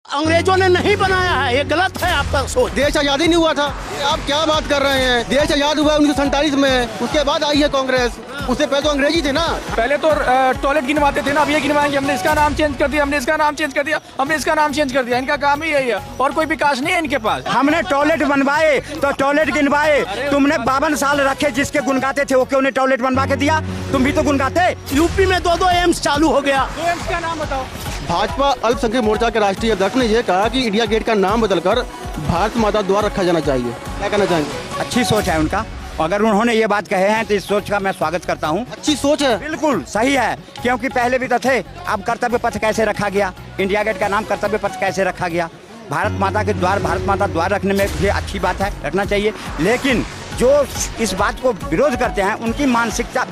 अंग्रेजों ने नहीं बनाया है, ये गलत है आपका सोच। देश आजादी नहीं हुआ था, आप क्या बात कर रहे हैं? देश आजाद हुआ 1947 में, उसके बाद आई है कांग्रेस। उससे पहले तो अंग्रेजी थे ना। पहले तो टॉयलेट गिनवाते थे ना, अब ये गिनवाएंगे। हमने इसका नाम चेंज कर दिया, हमने इसका नाम चेंज कर दिया, हमने इसका नाम चेंज कर दिया। इनका काम ही यही है और कोई विकास नहीं है इनके पास। हमने टॉयलेट बनवाए तो टॉयलेट गिनवाए। तुमने 52 साल रखे, जिसके गुनगाते थे वो क्यों नहीं टॉयलेट बनवा के दिया? तुम भी तो गुनगाते। यूपी में 2 एम्स चालू हो गया। 2 एम्स का नाम बताओ। भाजपा अल्पसंख्यक मोर्चा के राष्ट्रीय अध्यक्ष ने यह कहा कि इंडिया गेट का नाम बदलकर भारत माता द्वार रखा जाना चाहिए। क्या कहना चाहेंगे? अच्छी सोच है उनका, अगर उन्होंने ये बात कहे हैं तो इस सोच का मैं स्वागत करता हूँ। अच्छी सोच है, बिल्कुल सही है, क्योंकि पहले भी तो थे। अब कर्तव्य पथ कैसे रखा गया? इंडिया गेट का नाम कर्तव्य पथ कैसे रखा गया? भारत माता के द्वार, भारत माता द्वार रखने में ये अच्छी बात है, रखना चाहिए। लेकिन जो इस बात को विरोध करते हैं उनकी मानसिकता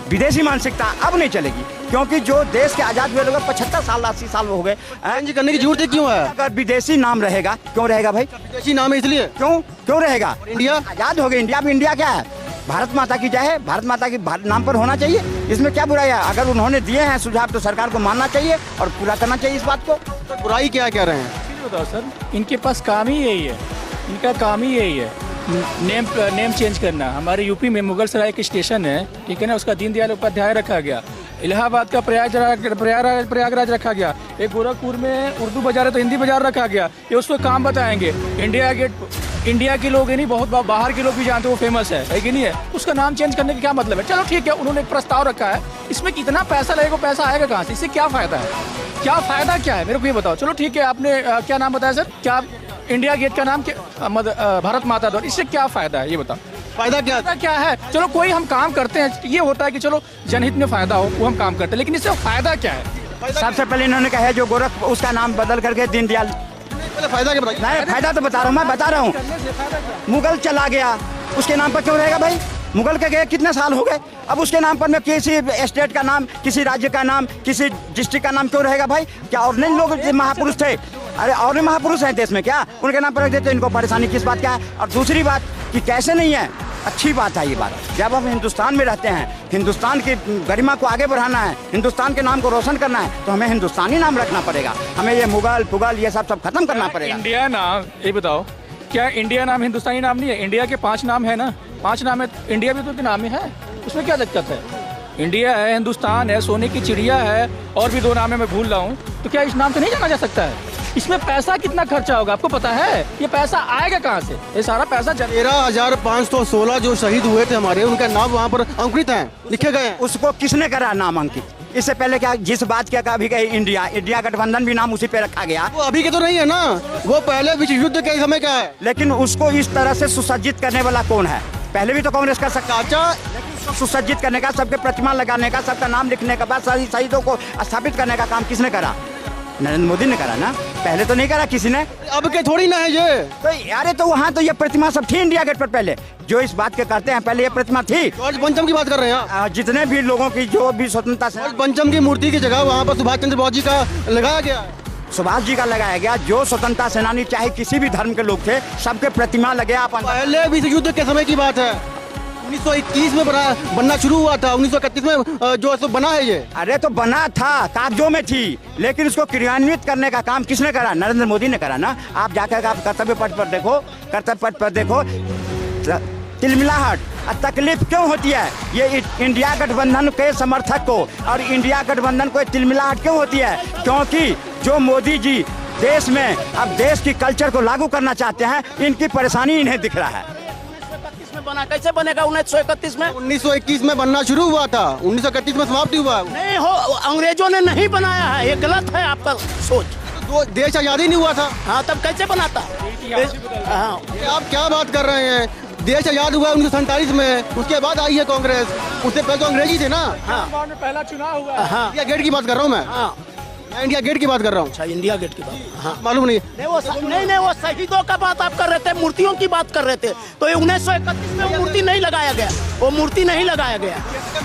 विदेशी मानसिकता अब नहीं चलेगी, क्योंकि जो देश के आज़ाद हुए लोग 75 साल 80 साल हो गए। चेंज करने की जरूरत क्यों है? अगर विदेशी नाम रहेगा, क्यों रहेगा भाई? विदेशी नाम है इसलिए क्यों रहेगा? इंडिया आज़ाद हो गया, इंडिया में इंडिया क्या है? भारत माता की जय है, भारत माता की नाम पर होना चाहिए। इसमें क्या बुराई है? अगर उन्होंने दिए हैं सुझाव तो सरकार को मानना चाहिए और पूरा करना चाहिए इस बात को। तो बुराई क्या कह रहे हैं? बताओ सर, इनके पास काम ही यही है, इनका काम ही यही है, नेम चेंज करना। हमारे यूपी में मुगल सराय एक स्टेशन है, ठीक है ना, उसका दीनदयाल उपाध्याय रखा गया। इलाहाबाद का प्रयागराज रखा गया। एक गोरखपुर में उर्दू बाजार है तो हिंदी बाजार रखा गया। ये उसको काम बताएंगे। इंडिया गेट, इंडिया के लोग ही नहीं, बहुत बाहर के लोग भी जानते हैं, वो फेमस है कि नहीं है? उसका नाम चेंज करने का क्या मतलब है? चलो ठीक है, उन्होंने एक प्रस्ताव रखा है, इसमें कितना पैसा लगेगा, पैसा आएगा कहाँ से? इससे क्या फायदा है? क्या फायदा क्या है मेरे को ये बताओ। चलो ठीक है, आपने क्या नाम बताया सर? क्या इंडिया गेट का नाम भारत माता द्वार, इससे क्या फायदा है ये बताओ? फायदा क्या है? चलो कोई हम काम करते हैं, ये होता है कि चलो जनहित में फायदा हो, वो हम काम करते हैं, लेकिन इससे फायदा क्या है? सबसे पहले इन्होंने कहा जो गोरख, उसका नाम बदल करके दीनदयाल। फायदा क्या बताइए? नहीं, फायदा तो बता रहा हूँ, मैं बता रहा हूँ। मुगल चला गया, उसके नाम पर क्यों रहेगा भाई? मुगल के गए कितने साल हो गए, अब उसके नाम पर मैं किसी स्टेट का नाम, किसी राज्य का नाम, किसी डिस्ट्रिक्ट का नाम क्यों रहेगा भाई? क्या और नहीं लोग महापुरुष थे? अरे और नहीं महापुरुष हैं देश में क्या? उनके नाम पर रख देते, इनको परेशानी किस बात का है? और दूसरी बात कि कैसे नहीं है, अच्छी बात है ये बात। जब हम हिंदुस्तान में रहते हैं, हिंदुस्तान की गरिमा को आगे बढ़ाना है, हिंदुस्तान के नाम को रोशन करना है, तो हमें हिंदुस्तानी नाम रखना पड़ेगा। हमें ये मुगल पुगल ये सब खत्म करना पड़ेगा। इंडिया नाम, ये बताओ, क्या इंडिया नाम हिंदुस्तानी नाम नहीं है? इंडिया के 5 नाम है ना, 5 नाम है, इंडिया भी तो नाम ही है, उसमें क्या दिक्कत है? इंडिया है, हिंदुस्तान है, सोने की चिड़िया है, और भी 2 नाम है मैं भूल रहा हूँ, तो क्या इस नाम से नहीं जाना जा सकता है? इसमें पैसा कितना खर्चा होगा आपको पता है? ये पैसा आएगा कहाँ से? ये सारा पैसा 13,516 जो शहीद हुए थे हमारे, उनका नाम वहाँ पर अंकित है, लिखे गए हैं। उसको किसने करा नाम अंकित? इससे पहले क्या जिस बात क्या अभी कही इंडिया गठबंधन भी नाम उसी पे रखा गया। वो अभी के तो नहीं है ना, वो पहले विश्व युद्ध के समय का है। लेकिन उसको इस तरह से सुसज्जित करने वाला कौन है? पहले भी तो कांग्रेस का चाचा सुसज्जित करने का, सबके प्रतिमा लगाने का, सबका नाम लिखने का बाद शहीदों को स्थापित करने का काम किसने करा? नरेंद्र मोदी ने करा ना, पहले तो नहीं करा किसी ने। अब के थोड़ी ना है ये तो यार, तो वहाँ तो ये प्रतिमा सब थी इंडिया गेट पर पहले, जो इस बात के करते हैं पहले ये प्रतिमा थी। जॉर्ज पंचम की बात कर रहे हैं? जितने भी लोगों की जो भी स्वतंत्रता से, जॉर्ज पंचम की मूर्ति की जगह वहाँ पर सुभाष चंद्र बोस जी का लगाया गया। सुभाष जी का लगाया गया। जो स्वतंत्रता सेनानी चाहे किसी भी धर्म के लोग थे, सबके प्रतिमा लगे। पहले विश्व युद्ध के समय की बात है, 1921 में बनना शुरू हुआ था, 1931 में जो बना है ये। अरे तो बना था, कागजों में थी, लेकिन उसको क्रियान्वित करने का काम किसने करा? नरेंद्र मोदी ने करा ना। आप जाकर आप कर्तव्य पथ पर देखो, कर्तव्य पथ पर देखो, तिलमिलाहट तकलीफ क्यों होती है? ये इंडिया गठबंधन के समर्थक को और इंडिया गठबंधन को तिलमिलाहट क्यों होती है? क्योंकि जो मोदी जी देश में अब देश की कल्चर को लागू करना चाहते हैं, इनकी परेशानी इन्हें दिख रहा है। बना कैसे बनेगा 1931 में? 1921 में बनना शुरू हुआ था, 1931 में समाप्ति हुआ। नहीं हो, अंग्रेजों ने नहीं बनाया है, ये गलत है आपका सोच। तो देश आजादी नहीं हुआ था। हाँ, तब कैसे बनाता? हाँ, आप क्या बात कर रहे हैं? देश आजाद हुआ 1947 में, उसके बाद आई है कांग्रेस। उससे पहले तो अंग्रेजी थे ना। हाँ, पहला चुनाव हुआ। हाँ, इंडिया गेट की बात कर रहा हूँ मैं। हाँ, मैं इंडिया गेट की बात कर रहा हूँ। अच्छा, इंडिया गेट की बात। हाँ, मालूम नहीं। नहीं, वो शहीदों का बात आप कर रहे थे, मूर्तियों की बात कर रहे थे। तो 1931 में वो मूर्ति नहीं लगाया गया, वो मूर्ति नहीं लगाया गया।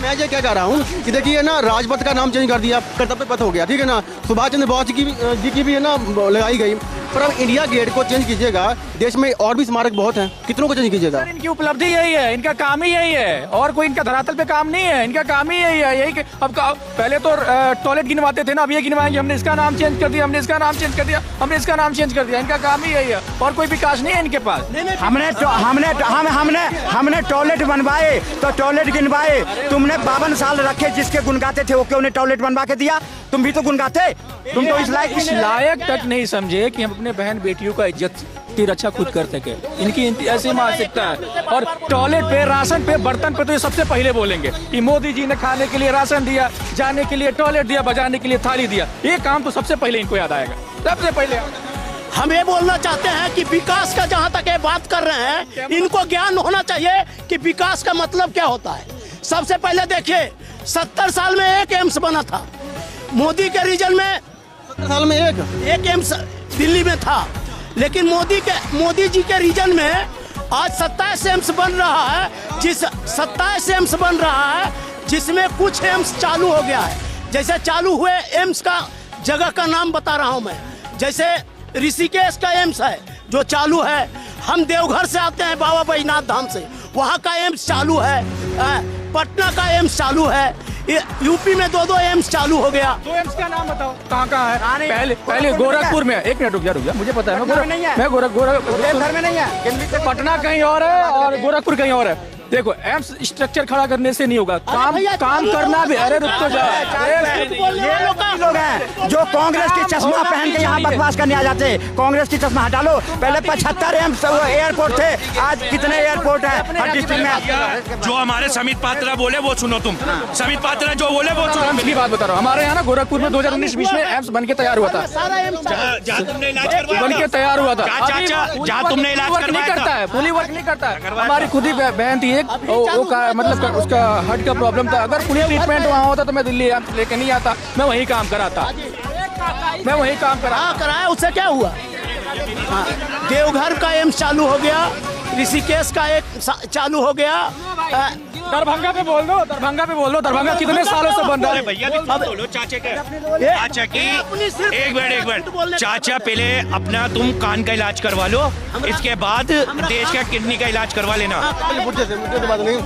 मैं ये क्या कह रहा हूँ कि देखिए ना, राजपथ का नाम चेंज कर दिया, कर्तव्य पथ हो गया, ठीक है ना। सुभाष चंद्र बोस जी की भी है ना लगाई गई। पर अब इंडिया गेट को चेंज कीजिएगा, देश में और भी स्मारक बहुत हैं, कितनों को चेंज कीजिएगा? सर, इनकी उपलब्धि यही है, इनका काम ही यही है, और कोई इनका धरातल पे काम नहीं है, इनका काम ही यही है। यही कि अब पहले तो टॉयलेट गिनवाते थे ना, अब ये गिनवाएंगे, हमने इसका नाम चेंज कर दिया, हमने इसका नाम चेंज कर दिया, हमने इसका नाम चेंज कर दिया। इनका काम ही यही है, और कोई विकास नहीं है इनके पास। हमने टॉयलेट बनवाए तो टॉयलेट गिनवाए, तुमने 52 साल रखे, जिसके गुनगाते थे वो क्यों ने टॉयलेट बनवा के दिया? तुम भी तो गुनगाते, तुम तो इस लायक तक नहीं समझे कि हम अपने बहन बेटियों का इज्जत की रक्षा खुद कर सके। इनकी ऐसी मानसिकता है। और टॉयलेट पे, राशन पे, बर्तन पे तो ये सबसे पहले बोलेंगे कि मोदी जी ने खाने के लिए राशन दिया, जाने के लिए टॉयलेट दिया, बजाने के लिए थाली दिया। ये काम तो सबसे पहले इनको याद आएगा, सबसे पहले। हम ये बोलना चाहते हैं कि विकास का जहां तक ये बात कर रहे हैं, इनको ज्ञान होना चाहिए कि विकास का मतलब क्या होता है। सबसे पहले देखिए, 70 साल में एक एम्स बना था, मोदी के रीजन में 70 साल में एक एम्स दिल्ली में था, लेकिन मोदी जी के रीजन में आज 27 एम्स बन रहा है, 27 एम्स बन रहा है, जिसमें कुछ एम्स चालू हो गया है। जैसे चालू हुए एम्स का जगह का नाम बता रहा हूं मैं, जैसे ऋषिकेश का एम्स है जो चालू है, हम देवघर से आते हैं बाबा बैजनाथ धाम से, वहाँ का एम्स चालू है, पटना का एम्स चालू है, यूपी में 2 एम्स चालू हो गया। 2 एम्स का नाम बताओ कहाँ है? पहले गोरखपुर में, एक मिनट रुक जा, मुझे पता है, मैं गोरखपुर में नहीं है, पटना कहीं और है और गोरखपुर कहीं और है। देखो, एम्स स्ट्रक्चर खड़ा करने से नहीं होगा, काम करना भी। अरे रुक तो जाओ, ये लोग हैं जो कांग्रेस की चश्मा पहन के यहाँ बकवास करने आ जाते हैं। कांग्रेस की चश्मा हटा लो, पहले 75 एम्स एयरपोर्ट थे, आज कितने एयरपोर्ट हैं हर डिस्ट्रिक्ट में? जो हमारे समित पात्रा बोले वो सुनो तुम, समित पात्रा जो बोले वो सुनो। की बात बता रहा हूँ, हमारे यहाँ ना गोरखपुर में 2019-20 में एम्स बन के तैयार हुआ था, जहाँ तुमने इलाज करवाया, बन के तैयार हुआ था। जहाँ तुमने इलाज नहीं करता है, फुली वर्क नहीं करता है। हमारी खुद ही बहन थी, मतलब उसका हार्ट का प्रॉब्लम था, अगर फुल ट्रीटमेंट वहाँ होता तो मैं दिल्ली लेके नहीं आता, मैं वहीं काम कराता, मैं वहीं काम कराया। उससे क्या हुआ? देवघर का एम्स चालू हो गया, ऋषिकेश का एक चालू हो गया, दरभंगा पे बोल दो, दरभंगा कितने सालों से बन रहा है। भैया बोलो चाचा की एक मिनट, चाचा पहले अपना तुम कान का इलाज करवा लो, इसके बाद देश का किडनी का इलाज करवा लेना। मुझे तो बात नहीं,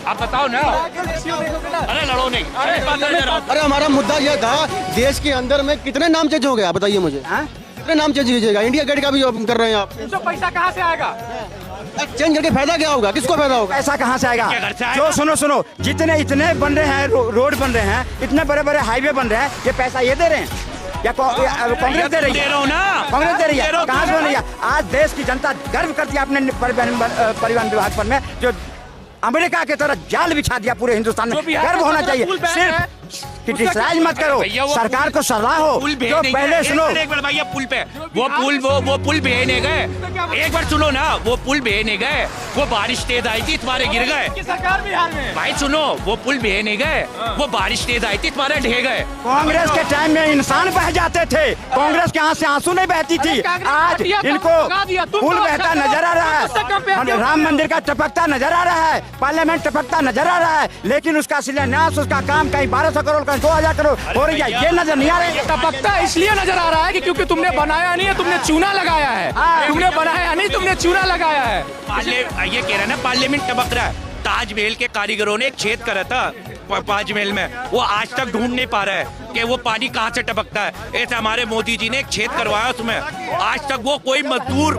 आप बताओ ना। अरे लड़ो नहीं, अरे हमारा मुद्दा यह था, देश के अंदर में कितने नाम चेंज हो गया, बताइए मुझे, कितने नाम चेंज कीजिएगा? इंडिया गेट का भी कर रहे हैं आप, तो पैसा कहाँ से आएगा? चेंज करके फायदा क्या होगा, किसको फायदा होगा? ऐसा कहाँ से आएगा? जो सुनो, जितने इतने बन रहे हैं, रोड बन रहे हैं, इतने बड़े बड़े हाईवे बन रहे हैं, ये पैसा ये दे रहे हैं या कांग्रेस दे रही है? कांग्रेस दे रही है, कहाँ से बन रही है? आज देश की जनता गर्व करती है अपने परिवहन विभाग पर में, जो अमेरिका की तरह जाल बिछा दिया पूरे हिंदुस्तान में। गर्व होना चाहिए, सिर्फ क्रिटिसाइज मत करो, सरकार को सलाह हो। जो पहले सुनो, एक बार भैया पुल पे वो पुल भेजने गए, एक बार सुनो ना, वो पुल भेजने गए, वो बारिश तेज आई थी, तुम्हारे गिर गए। सरकार बिहार में भाई सुनो, वो पुल भेजने गए, वो बारिश तेज आई थी, तुम्हारे ढह गए। कांग्रेस के टाइम में इंसान बह जाते थे, कांग्रेस के आंख से आंसू नहीं बहती थी। आज इनको पुल बहता नजर आ रहा है, राम मंदिर का टपकता नजर आ रहा है, पार्लियामेंट टपकता नजर आ रहा है, लेकिन उसका शिलान्यास, उसका काम कहीं 1200 करोड़, कहीं 2000 करोड़ हो रही है, ये नजर नहीं आ रहा है। टपकता इसलिए नजर आ रहा है कि क्योंकि तुमने बनाया नहीं है, तुमने चूना लगाया है। तुमने बनाया नहीं, तुमने चूना लगाया है। ये कह रहा है ना, पार्लियामेंट टपक रहा है। ताजमहल के कारीगरों ने एक छेद करा था ताजमहल में, वो आज तक ढूंढ नहीं पा रहा है कि वो पानी कहाँ से टपकता है। ऐसे हमारे मोदी जी ने एक छेद करवाया उसमें, आज तक वो कोई मजदूर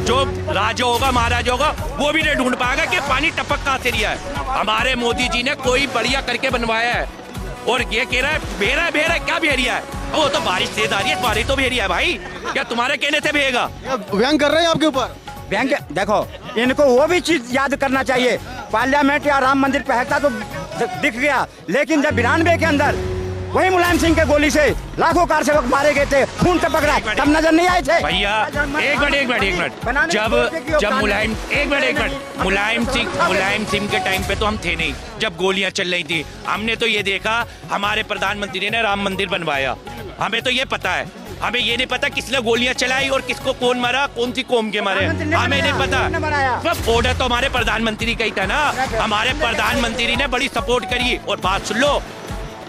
जो राजा होगा, महाराजा होगा, वो भी नहीं ढूंढ पाएगा कि पानी टपक कहाँ से रहा है। हमारे मोदी जी ने कोई बढ़िया करके बनवाया है, और ये कह रहा है भेरा है, क्या भेरिया है? वो तो बारिश तेज आ रही है, तुम्हारी तो भेरिया है भाई, क्या तुम्हारे कहने से भेगा? व्यंग कर रहे हैं आपके ऊपर। बैंक देखो, इनको वो भी चीज याद करना चाहिए, पार्लियामेंट या राम मंदिर पहलता तो दिख गया, लेकिन जब 92 के अंदर वही मुलायम सिंह के गोली से लाखों कार सेवक मारे गए थे, खून टपक रहा है, तब नजर नहीं आए थे भैया? एक मिनट, जब मुलायम सिंह के टाइम पे तो हम थे नहीं, जब गोलियां चल रही थी, हमने तो ये देखा हमारे प्रधानमंत्री ने राम मंदिर बनवाया, हमें तो ये पता है। हमें ये नहीं पता किसने गोलियां चलाई और किसको कौन मारा, कौन सी कौम के मारे, हमें नहीं पता। ऑर्डर तो हमारे प्रधानमंत्री का ही था ना, हमारे प्रधानमंत्री ने बड़ी सपोर्ट करी। और बात सुन लो,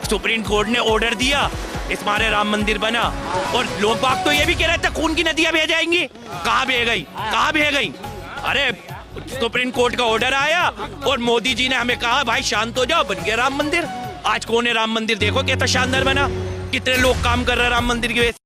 सुप्रीम कोर्ट ने ऑर्डर दिया इस मारे राम मंदिर बना। और लोग बाग तो ये भी कह रहे थे खून की नदियां बह जाएंगी। कहाँ बह गई, कहाँ बह गई? अरे सुप्रीम कोर्ट का ऑर्डर आया और मोदी जी ने हमें कहा भाई शांत हो जाओ, बन गया राम मंदिर। आज कौन है राम मंदिर, देखो कितना शानदार बना, कितने लोग काम कर रहे हैं राम मंदिर की वजह से।